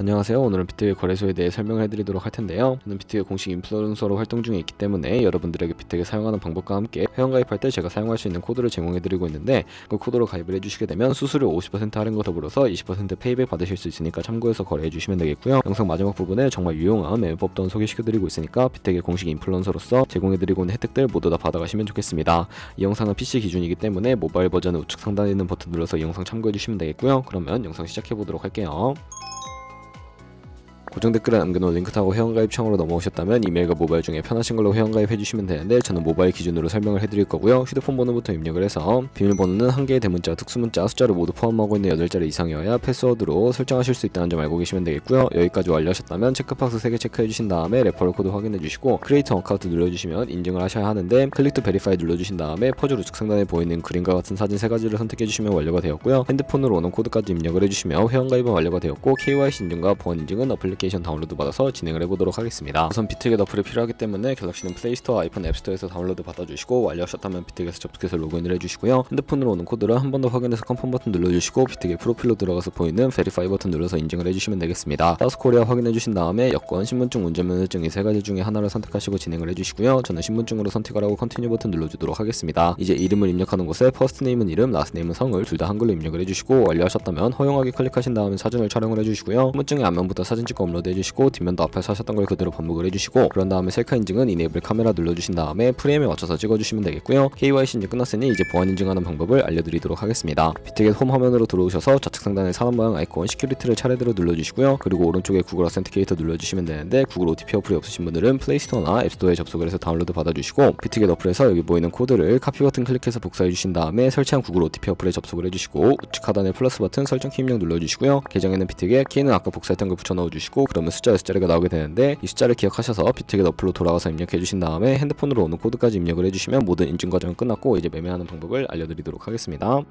안녕하세요. 오늘은 비트게 거래소에 대해 설명을 해드리도록 할 텐데요. 저는 비트게 공식 인플루언서로 활동 중에 있기 때문에 여러분들에게 비트게 사용하는 방법과 함께 회원가입할 때 제가 사용할 수 있는 코드를 제공해드리고 있는데, 그 코드로 가입을 해주시게 되면 수수료 50% 할인과 더불어서 20% 페이백 받으실 수 있으니까 참고해서 거래해주시면 되겠고요. 영상 마지막 부분에 정말 유용한 매매법 또한 소개시켜드리고 있으니까 비트게 공식 인플루언서로서 제공해드리고 있는 혜택들 모두 다 받아가시면 좋겠습니다. 이 영상은 PC 기준이기 때문에 모바일 버전은 우측 상단에 있는 버튼 눌러서 이 영상 참고해주시면 되겠고요. 그러면 영상 시작해보도록 할게요. 고정 댓글에 남겨놓은 링크 타고 회원가입 창으로 넘어오셨다면 이메일과 모바일 중에 편하신 걸로 회원가입 해주시면 되는데, 저는 모바일 기준으로 설명을 해드릴 거고요. 휴대폰 번호부터 입력을 해서 비밀번호는 한 개의 대문자, 특수문자, 숫자를 모두 포함하고 있는 8자리 이상이어야 패스워드로 설정하실 수 있다는 점 알고 계시면 되겠고요. 여기까지 완료하셨다면 체크박스 3개 체크해주신 다음에 레퍼럴 코드 확인해주시고 크리에이터 어카운트 눌러주시면 인증을 하셔야 하는데, 클릭 투 베리파이 눌러주신 다음에 퍼즐 우측 상단에 보이는 그림과 같은 사진 3가지를 선택해주시면 완료가 되었고요. 핸드폰으로 오는 코드까지 입력을 해주시면 회원가입은 완료가 되었고, KYC 인증과 보안 인증은 어플리케이션 다운로드 받아서 진행을 해보도록 하겠습니다. 우선 비트겟 어플이 필요하기 때문에 갤럭시는 플레이스토어, 아이폰 앱스토어에서 다운로드 받아주시고, 완료하셨다면 비트겟에서 접속해서 로그인을 해주시고요. 핸드폰으로 오는 코드를 한 번 더 확인해서 컨펌 버튼 눌러주시고, 비트겟 프로필로 들어가서 보이는 베리파이 버튼 눌러서 인증을 해주시면 되겠습니다. 사우스코리아 확인해주신 다음에 여권, 신분증, 운전면허증 이 3가지 중에 하나를 선택하시고 진행을 해주시고요. 저는 신분증으로 선택을 하고 컨티뉴 버튼 눌러주도록 하겠습니다. 이제 이름을 입력하는 곳에 퍼스트 네임은 이름, 라스트 네임은 성을 둘 다 한글로 입력을 해주시고, 완료하셨다면 허용하기 클릭하신 다음에 사진을 촬영을 해주시고요. 신분증의 앞면부터 사진 찍고 업로드 해주시고, 뒷면도 앞에서 하셨던 걸 그대로 반복을 해주시고, 그런 다음에 셀카 인증은 이네이블 카메라 눌러주신 다음에 프레임에 맞춰서 찍어주시면 되겠고요. KYC 인증 끝났으니 이제 보안 인증하는 방법을 알려드리도록 하겠습니다. 비트겟 홈 화면으로 들어오셔서 좌측 상단에 사람 모양 아이콘 시큐리티를 차례대로 눌러주시고요. 그리고 오른쪽에 구글 어센티케이터 눌러주시면 되는데, 구글 OTP 어플이 없으신 분들은 플레이스토어나 앱스토어에 접속을 해서 다운로드 받아주시고, 비트겟 어플에서 여기 보이는 코드를 카피 버튼 클릭해서 복사해주신 다음에 설치한 구글 OTP 어플에 접속을 해주시고, 우측 하단에 플러스 버튼 설정 키 입력 눌러주시고요. 계정에는 비트겟, 키는 아까 복사했던 걸 붙여 넣어주시고, 그러면 숫자 6자리가 나오게 되는데, 이 숫자를 기억하셔서 비트겟 어플로 돌아가서 입력해주신 다음에 핸드폰으로 오는 코드까지 입력을 해주시면 모든 인증 과정은 끝났고, 이제 매매하는 방법을 알려드리도록 하겠습니다.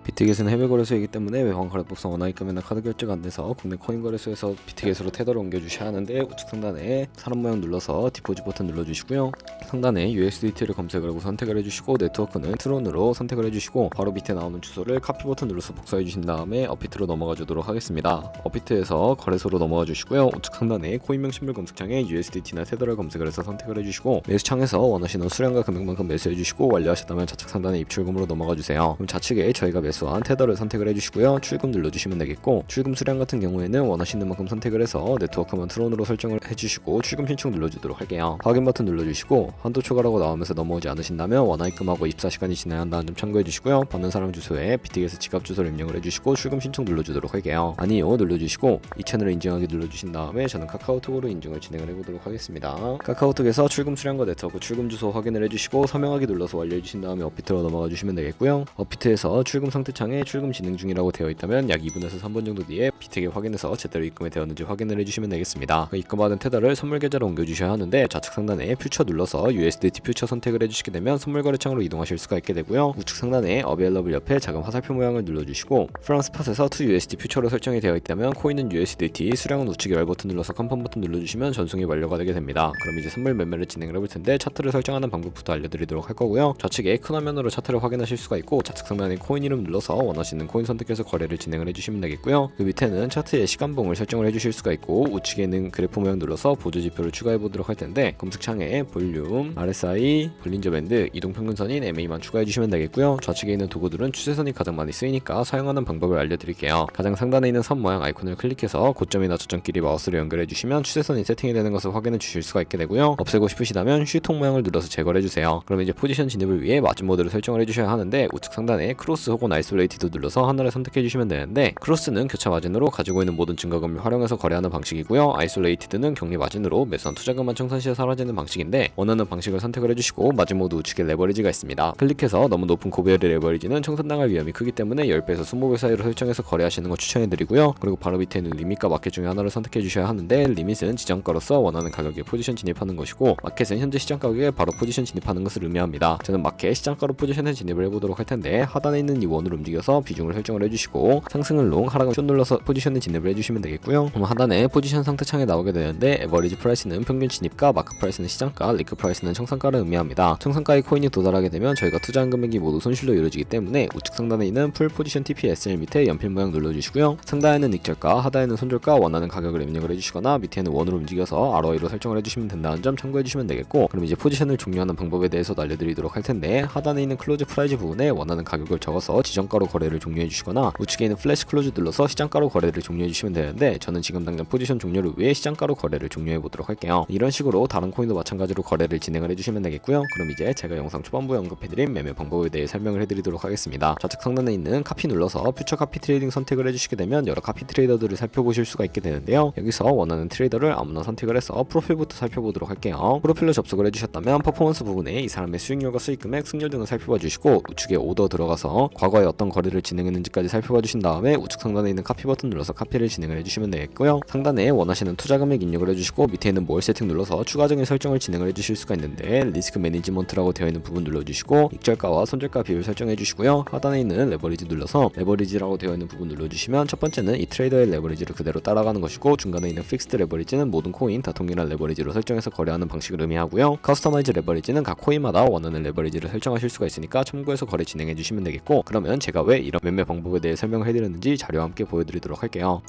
비트겟은 해외 거래소이기 때문에 외환 거래법상 원화 입금이나 카드 결제가 안돼서 국내 코인 거래소에서 비트겟으로 테더를 옮겨주셔야 하는데, 우측 상단에 사람 모양 눌러서 디포짓 버튼 눌러주시고요. 상단에 USDT를 검색을 하고 선택을 해주시고, 네트워크는 트론으로 선택을 해주시고, 바로 밑에 나오는 주소를 카피 버튼 눌러서 복사해주신 다음에 업비트로 넘어가 주도록 하겠습니다. 업비트에서 거래소로 넘어가 주시고요. 우측 상단에 코인명 신물 검색창에 USDT나 테더를 검색을 해서 선택을 해주시고, 매수창에서 원하시는 수량과 금액만큼 매수해주시고, 완료하셨다면 좌측 상단에 입출금으로 넘어가 주세요. 그럼 좌측에 저희가 매수한 테더를 선택을 해주시고요. 출금 눌러주시면 되겠고, 출금 수량 같은 경우에는 원하시는 만큼 선택을 해서 네트워크만 트론으로 설정을 해주시고 출금 신청 눌러주도록 할게요. 확인 버튼 눌러주시고, 한도 초과라고 나오면서 넘어오지 않으신다면 원화 입금하고 24시간이 지나야 한다는 점 참고해주시고요. 받는 사람 주소에 비트겟의 지갑 주소를 입력을 해주시고 출금 신청 눌러주도록 할게요. 아니요 눌러주시고, 이 채널을 인증하기 눌러주신 다음에 저는 카카오톡으로 인증을 진행을 해보도록 하겠습니다. 카카오톡에서 출금 수량과 네트워크 출금 주소 확인을 해주시고, 서명하기 눌러서 완료해주신 다음에 업비트로 넘어가 주시면 되겠고요. 업비트에서 출금 상태창에 출금 진행 중이라고 되어 있다면 약 2분에서 3분 정도 뒤에 비트겟 확인해서 제대로 입금이 되었는지 확인을 해주시면 되겠습니다. 입금받은 테더를 선물 계좌로 옮겨주셔야 하는데, 좌측 상단에 퓨처 눌러서 USDT 퓨처 선택을 해주시게 되면 선물 거래창으로 이동하실 수가 있게 되고요. 우측 상단에 어베일러블 옆에 작은 화살표 모양을 눌러주시고, 프랑스 팟에서 to USD 퓨처로 설정이 되어 있다면 코인은 USDT, 수량은 우측에 열 버튼 눌러서 컨펌 버튼 눌러주시면 전송이 완료가 되게 됩니다. 그럼 이제 선물 매매를 진행을 해볼 텐데, 차트를 설정하는 방법부터 알려드리도록 할 거고요. 좌측에 큰 화면으로 차트를 확인하실 수가 있고, 좌측 상단에 코인 이름 눌러서 원하시는 코인 선택해서 거래를 진행을 해주시면 되겠고요. 그 밑에는 차트의 시간봉을 설정을 해주실 수가 있고, 우측에는 그래프 모양 눌러서 보조 지표를 추가해 보도록 할 텐데, 검색창에 볼륨, RSI, 볼린저 밴드, 이동평균선인 MA만 추가해 주시면 되겠고요. 좌측에 있는 도구들은 추세선이 가장 많이 쓰이니까 사용하는 방법을 알려드릴게요. 가장 상단에 있는 선 모양 아이콘을 클릭해서 고점이나 저점끼리 마우스를 연결해 주시면 추세선이 세팅이 되는 것을 확인해 주실 수가 있게 되고요. 없애고 싶으시다면 휴통 모양을 눌러서 제거를 해주세요. 그럼 이제 포지션 진입을 위해 마진 모드를 설정을 해주셔야 하는데, 우측 상단에 크로스 혹은 아이솔레이티드 눌러서 하나를 선택해 주시면 되는데, 크로스는 교차 마진으로 가지고 있는 모든 증가금을 활용해서 거래하는 방식이고요. 아이솔레이티드는 격리 마진으로 매수한 투자금만 청산 시에 사라지는 방식인데, 원하는 방식을 선택을 해주시고, 마진 모드 우측에 레버리지가 있습니다. 클릭해서 너무 높은 고배율의 레버리지는 청산당할 위험이 크기 때문에 10배에서 20배 사이로 설정해서 거래하시는 거 추천해드리고요. 그리고 바로 밑에는 리밋과 마켓 중에 하나를 선택해 주셔야 하는데, 리밋은 지정가로서 원하는 가격에 포지션 진입하는 것이고, 마켓은 현재 시장 가격에 바로 포지션 진입하는 것을 의미합니다. 저는 마켓 시장가로 포지션에 진입을 해보도록 할 텐데, 하단에 있는 이 원으로 원으로 움직여서 비중을 설정을 해주시고 상승은 롱, 하락은 숏 눌러서 포지션을 진입을 해주시면 되겠고요. 그럼 하단에 포지션 상태 창에 나오게 되는데 에버리지 프라이스는 평균 진입가, 마크 프라이스는 시장가, 리크 프라이스는 청산가를 의미합니다. 청산가의 코인이 도달하게 되면 저희가 투자한 금액이 모두 손실로 이루어지기 때문에 우측 상단에 있는 풀 포지션 TPSL 밑에 연필 모양 눌러주시고요. 상단에는 익절가, 하단에는 손절가, 원하는 가격을 입력을 해주시거나 밑에는 원으로 움직여서 ROI로 설정을 해주시면 된다는 점 참고해주시면 되겠고, 그럼 이제 포지션을 종료하는 방법에 대해서도 알려드리도록 할 텐데, 하단에 있는 클로즈 프라이즈 부분에 원하는 가격을 적어서 지정가로 거래를 종료해주시거나 우측에 있는 플래시 클로즈 눌러서 시장가로 거래를 종료해주시면 되는데, 저는 지금 당장 포지션 종료를 위해 시장가로 거래를 종료해보도록 할게요. 이런 식으로 다른 코인도 마찬가지로 거래를 진행을 해주시면 되겠고요. 그럼 이제 제가 영상 초반부에 언급해드린 매매 방법에 대해 설명을 해드리도록 하겠습니다. 좌측 상단에 있는 카피 눌러서 퓨처 카피 트레이딩 선택을 해주시게 되면 여러 카피 트레이더들을 살펴보실 수가 있게 되는데요. 여기서 원하는 트레이더를 아무나 선택을 해서 프로필부터 살펴보도록 할게요. 프로필로 접속을 해주셨다면 퍼포먼스 부분에 이 사람의 수익률과 수익금액, 승률 등을 살펴봐 주시고 우측에 오더 들어가서 과거에 어떤 거래를 진행했는지까지 살펴봐 주신 다음에 우측 상단에 있는 카피 버튼 눌러서 카피를 진행을 해주시면 되겠고요. 상단에 원하시는 투자 금액 입력을 해주시고 밑에 있는 모얼 세팅 눌러서 추가적인 설정을 진행을 해주실 수가 있는데, 리스크 매니지먼트라고 되어 있는 부분 눌러주시고 익절가와 손절가 비율 설정해 주시고요. 하단에 있는 레버리지 눌러서 레버리지라고 되어 있는 부분 눌러주시면 첫 번째는 이 트레이더의 레버리지를 그대로 따라가는 것이고, 중간에 있는 픽스드 레버리지는 모든 코인 다 동일한 레버리지로 설정해서 거래하는 방식을 의미하고요. 커스터마이즈 레버리지는 각 코인마다 원하는 레버리지를 설정하실 수가 있으니까 참고해서 거래 진행해 주시면 되겠고, 그러면 제가 왜 이런 매매 방법에 대해 설명을 해드렸는지 자료와 함께 보여드리도록 할게요.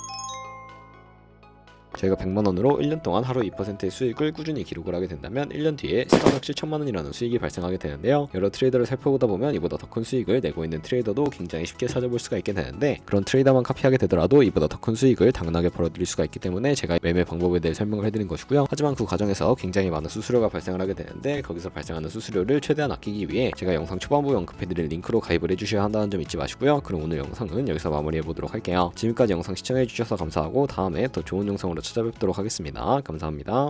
저희가 100만원으로 1년 동안 하루 2%의 수익을 꾸준히 기록을 하게 된다면 1년 뒤에 14억 7천만원이라는 수익이 발생하게 되는데요. 여러 트레이더를 살펴보다 보면 이보다 더 큰 수익을 내고 있는 트레이더도 굉장히 쉽게 찾아볼 수가 있게 되는데, 그런 트레이더만 카피하게 되더라도 이보다 더 큰 수익을 당연하게 벌어들일 수가 있기 때문에 제가 매매 방법에 대해 설명을 해드린 것이고요. 하지만 그 과정에서 굉장히 많은 수수료가 발생을 하게 되는데, 거기서 발생하는 수수료를 최대한 아끼기 위해 제가 영상 초반부에 언급해드린 링크로 가입을 해주셔야 한다는 점 잊지 마시고요. 그럼 오늘 영상은 여기서 마무리해보도록 할게요. 지금까지 영상 시청해주셔서 감사하고 다음에 더 좋은 영상으로 찾아뵙도록 하겠습니다. 감사합니다.